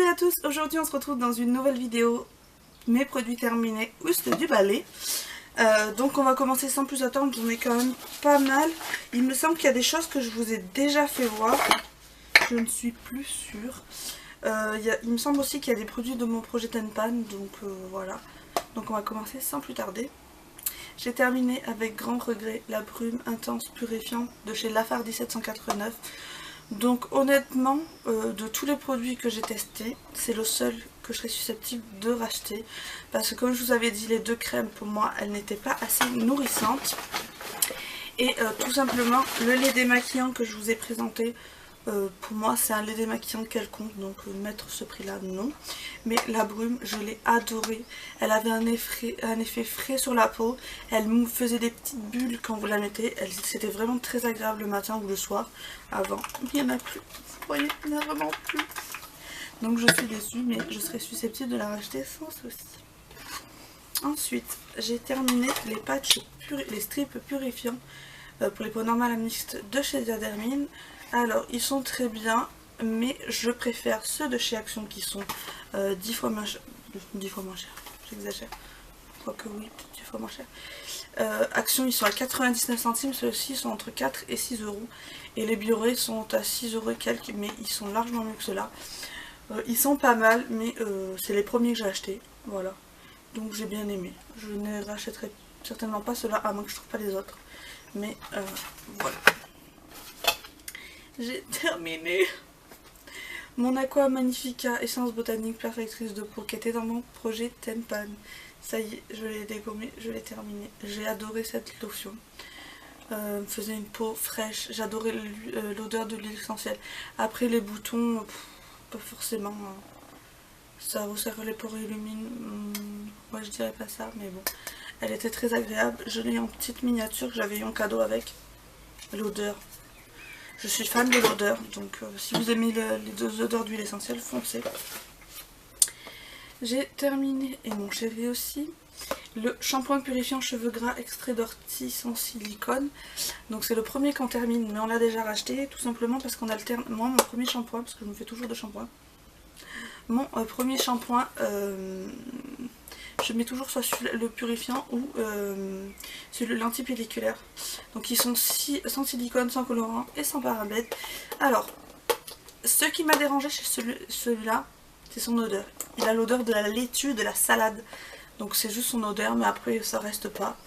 et à tous, aujourd'hui on se retrouve dans une nouvelle vidéo, mes produits terminés, ou c'était du balai. Donc on va commencer sans plus attendre, j'en ai quand même pas mal. Il me semble qu'il y a des choses que je vous ai déjà fait voir, je ne suis plus sûre. Il me semble aussi qu'il y a des produits de mon projet Tenpan, donc voilà. Donc on va commencer sans plus tarder. J'ai terminé avec grand regret la brume intense purifiante de chez Lafarge 1789. Donc honnêtement, de tous les produits que j'ai testés, c'est le seul que je serais susceptible de racheter. Parce que comme je vous avais dit, les deux crèmes pour moi, elles n'étaient pas assez nourrissantes. Et tout simplement, le lait démaquillant que je vous ai présenté, pour moi c'est un lait démaquillant quelconque, donc mettre ce prix là non. Mais la brume je l'ai adorée, elle avait un effet frais sur la peau, elle me faisait des petites bulles quand vous la mettez, c'était vraiment très agréable le matin ou le soir. Avant il n'y en a plus, vous voyez, il n'y en a vraiment plus. Donc je suis déçue, mais je serais susceptible de la racheter sans souci. Ensuite j'ai terminé les patchs, les strips purifiants pour les peaux normales à mixtes de chez Diadermine. Alors ils sont très bien, mais je préfère ceux de chez Action qui sont 10 fois moins chers, j'exagère, quoique oui, 10 fois moins cher. Action ils sont à 99 centimes, ceux-ci sont entre 4 et 6 euros. Et les Bioré sont à 6 euros et quelques, mais ils sont largement mieux que ceux-là. Ils sont pas mal, mais c'est les premiers que j'ai achetés, voilà. Donc j'ai bien aimé. Je ne rachèterai certainement pas ceux-là, à moins que je trouve pas les autres. Mais voilà. J'ai terminé mon Aqua Magnifica essence botanique perfectrice de peau qui était dans mon projet Tenpan. Ça y est, je l'ai dégommé, je l'ai terminé. J'ai adoré cette lotion. Me faisait une peau fraîche. J'adorais l'odeur de l'huile essentielle. Après les boutons, pas forcément. Ça resserre les pores et illumine. Moi je dirais pas ça, mais bon. Elle était très agréable. Je l'ai en petite miniature que j'avais eu en cadeau avec. L'odeur. Je suis fan de l'odeur, donc si vous aimez les deux odeurs d'huile essentielle, foncez. J'ai terminé, et mon chéri aussi, le shampoing purifiant cheveux gras extrait d'ortie sans silicone. Donc c'est le premier qu'on termine, mais on l'a déjà racheté, tout simplement parce qu'on alterne. Moi, mon premier shampoing, parce que je me fais toujours de shampoing. Mon premier shampoing, je mets toujours soit le purifiant ou l'antipelliculaire. Donc ils sont sans silicone, sans colorant et sans parabènes. Alors, ce qui m'a dérangé chez celui-là, c'est son odeur. Il a l'odeur de la laitue, de la salade. Donc c'est juste son odeur, mais après ça reste pas.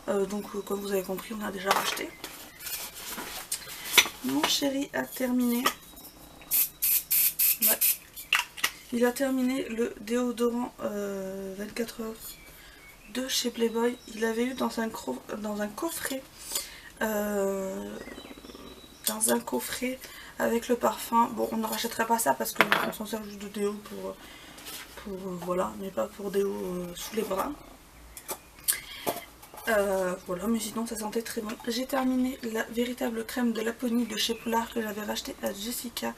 Donc comme vous avez compris, on a déjà racheté. Mon chéri a terminé. Ouais. Il a terminé le déodorant 24 heures de chez Playboy. Il l'avait eu dans un coffret. Avec le parfum. Bon, on ne rachèterait pas ça parce qu'on s'en sert juste de déo pour voilà, mais pas pour déo sous les bras. Voilà, mais sinon ça sentait très bon. J'ai terminé la véritable crème de Laponie de chez Polar que j'avais racheté à Jessica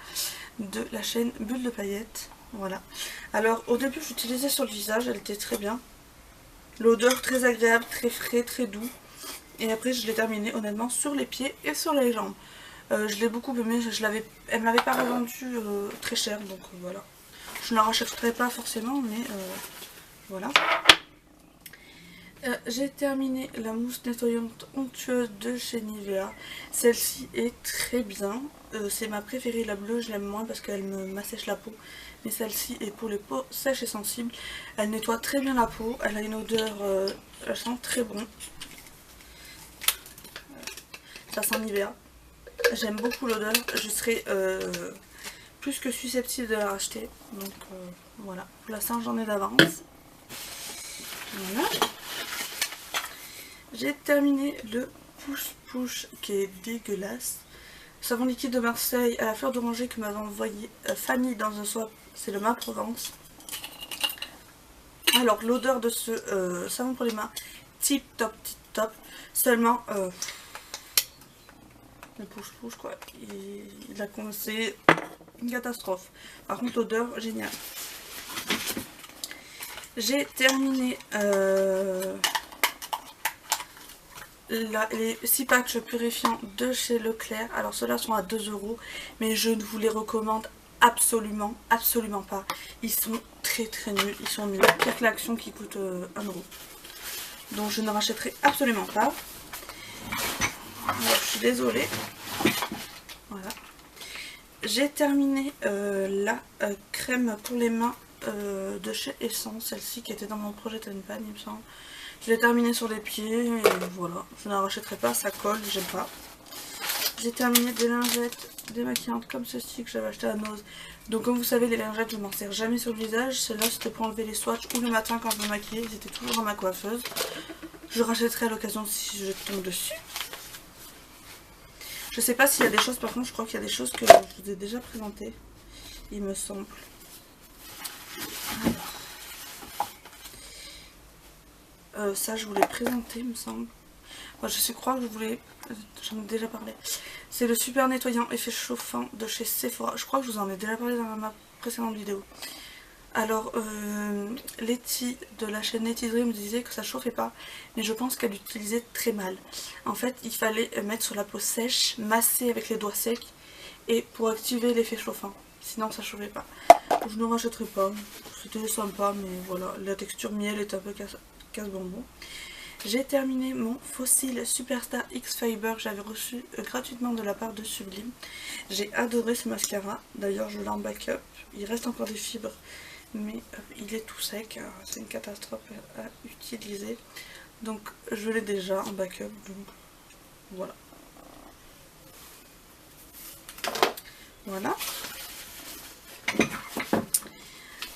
de la chaîne Bulle de Paillettes. Voilà. Alors au début j'utilisais sur le visage, elle était très bien. L'odeur très agréable, très frais, très doux. Et après je l'ai terminé honnêtement sur les pieds et sur les jambes. Je l'ai beaucoup aimé, elle ne m'avait pas revendu très cher, donc voilà. Je ne la rachèterai pas forcément, mais voilà. J'ai terminé la mousse nettoyante onctueuse de chez Nivea. Celle-ci est très bien. C'est ma préférée, la bleue, je l'aime moins parce qu'elle m'assèche la peau. Mais celle-ci est pour les peaux sèches et sensibles. Elle nettoie très bien la peau. Elle a une odeur, elle sent très bon. Ça sent Nivea. J'aime beaucoup l'odeur. Je serais plus que susceptible de la racheter. Donc voilà. Pour la Saint, j'en ai d'avance. Voilà. J'ai terminé le Push Push qui est dégueulasse. Savon liquide de Marseille à la fleur d'oranger que m'avait envoyé Fanny dans un swap. C'est le Ma Provence. Alors l'odeur de ce savon pour les mains, tip top. Seulement le Push Push quoi. Il a commencé une catastrophe. Par contre l'odeur géniale. J'ai terminé les 6 patchs purifiants de chez Leclerc. Alors ceux-là sont à 2 €, mais je ne vous les recommande absolument pas. Ils sont très nuls, ils sont nuls. Pire que l'Action qui coûte 1 €. Donc je ne rachèterai absolument pas. Alors, je suis désolée. Voilà. J'ai terminé la crème pour les mains de chez Essence, celle-ci qui était dans mon projet Tenpan, il me semble. Je l'ai terminée sur les pieds et voilà. Je ne la rachèterai pas, ça colle, j'aime pas. J'ai terminé des lingettes démaquillantes comme ceci que j'avais acheté à Nose. Donc comme vous savez, les lingettes je m'en sers jamais sur le visage. Celle-là c'était pour enlever les swatchs ou le matin quand je me maquillais. Ils étaient toujours dans ma coiffeuse. Je rachèterai à l'occasion si je tombe dessus. Je sais pas s'il y a des choses, par contre je crois qu'il y a des choses que je vous ai déjà présentées. Il me semble. Alors. Ça je vous l'ai présenté il me semble. Moi, je crois que je voulais... J'en ai déjà parlé. C'est le super nettoyant effet chauffant de chez Sephora. Je crois que je vous en ai déjà parlé dans ma précédente vidéo. Alors, Letty de la chaîne Letty Dream me disait que ça chauffait pas. Mais je pense qu'elle l'utilisait très mal. En fait, il fallait mettre sur la peau sèche, masser avec les doigts secs. Et pour activer l'effet chauffant. Sinon, ça chauffait pas. Je ne rachèterai pas. C'était sympa, mais voilà. La texture miel est un peu casse-bonbon. J'ai terminé mon Fossil Superstar X Fiber que j'avais reçu gratuitement de la part de Sublime. J'ai adoré ce mascara, d'ailleurs je l'ai en backup, il reste encore des fibres, mais il est tout sec, c'est une catastrophe à utiliser. Donc je l'ai déjà en backup, donc voilà. Voilà.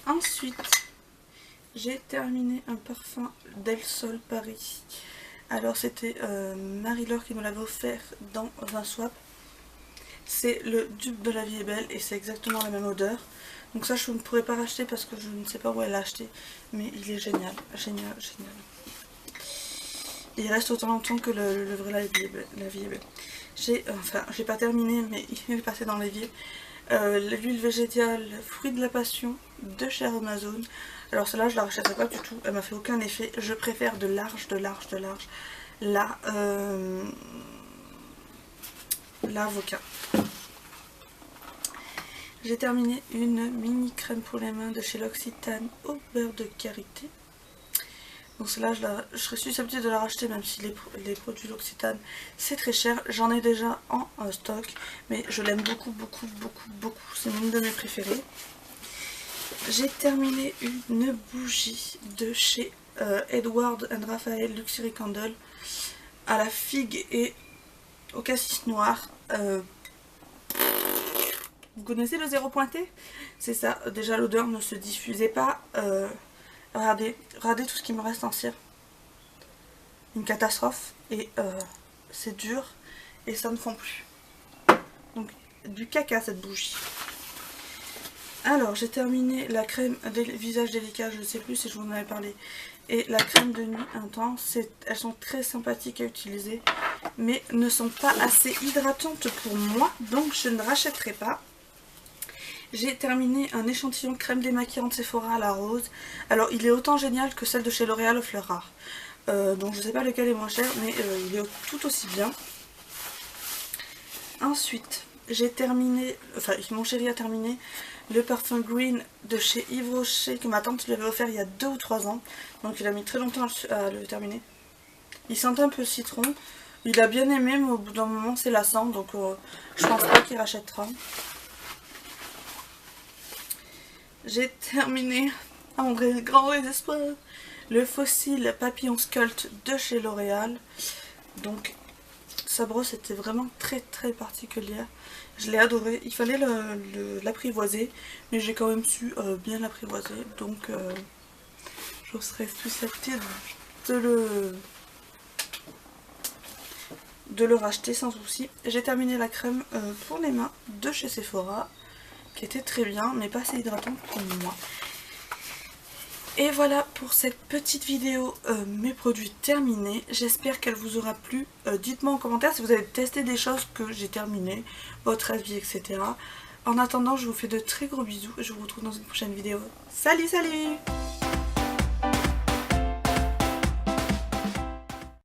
Ensuite... j'ai terminé un parfum d'El Sol Paris. Alors c'était Marie-Laure qui me l'avait offert dans un swap. C'est le dupe de La Vie est Belle et c'est exactement la même odeur. Donc ça je ne pourrais pas racheter parce que je ne sais pas où elle l'a acheté. Mais il est génial, génial, génial. Et il reste autant longtemps que le vrai La Vie est Belle. J'ai pas terminé mais il est passé dans l'évier. L'huile végétale Fruit de la Passion de chez Amazon. Alors celle-là je la rachèterai pas du tout, elle m'a fait aucun effet. Je préfère de large l'avocat. J'ai terminé une mini crème pour les mains de chez L'Occitane au beurre de karité. Donc celle-là je serais susceptible de la racheter même si les produits L'Occitane c'est très cher. J'en ai déjà en stock mais je l'aime beaucoup. C'est une de mes préférées. J'ai terminé une bougie de chez Edward & Raphael Luxury Candle à la figue et au cassis noir. Vous connaissez le zéro pointé? C'est ça, déjà l'odeur ne se diffusait pas. Regardez tout ce qui me reste en cire. Une catastrophe et c'est dur et ça ne fond plus. Donc du caca cette bougie. Alors j'ai terminé la crème visage délicat, je ne sais plus si je vous en avais parlé, et la crème de nuit intense. Elles sont très sympathiques à utiliser mais ne sont pas assez hydratantes pour moi, donc je ne rachèterai pas. J'ai terminé un échantillon crème démaquillante Sephora à la rose. Alors il est autant génial que celle de chez L'Oréal aux fleurs rares. Donc je ne sais pas lequel est moins cher mais il est tout aussi bien. Ensuite j'ai terminé, mon chéri a terminé le parfum Green de chez Yves Rocher que ma tante lui avait offert il y a 2 ou 3 ans. Donc il a mis très longtemps à le terminer. Il sentait un peu le citron. Il a bien aimé mais au bout d'un moment c'est lassant donc je pense pas qu'il rachètera. J'ai terminé, à mon grand désespoir, le Fossil Papillon Sculpt de chez L'Oréal. Donc sa brosse était vraiment très particulière. Je l'ai adoré. Il fallait l'apprivoiser, mais j'ai quand même su bien l'apprivoiser. Donc je serais susceptible de le racheter sans souci. J'ai terminé la crème pour les mains de chez Sephora, qui était très bien, mais pas assez hydratante pour moi. Et voilà pour cette petite vidéo, mes produits terminés. J'espère qu'elle vous aura plu. Dites-moi en commentaire si vous avez testé des choses que j'ai terminées, votre avis, etc. En attendant, je vous fais de très gros bisous et je vous retrouve dans une prochaine vidéo. Salut!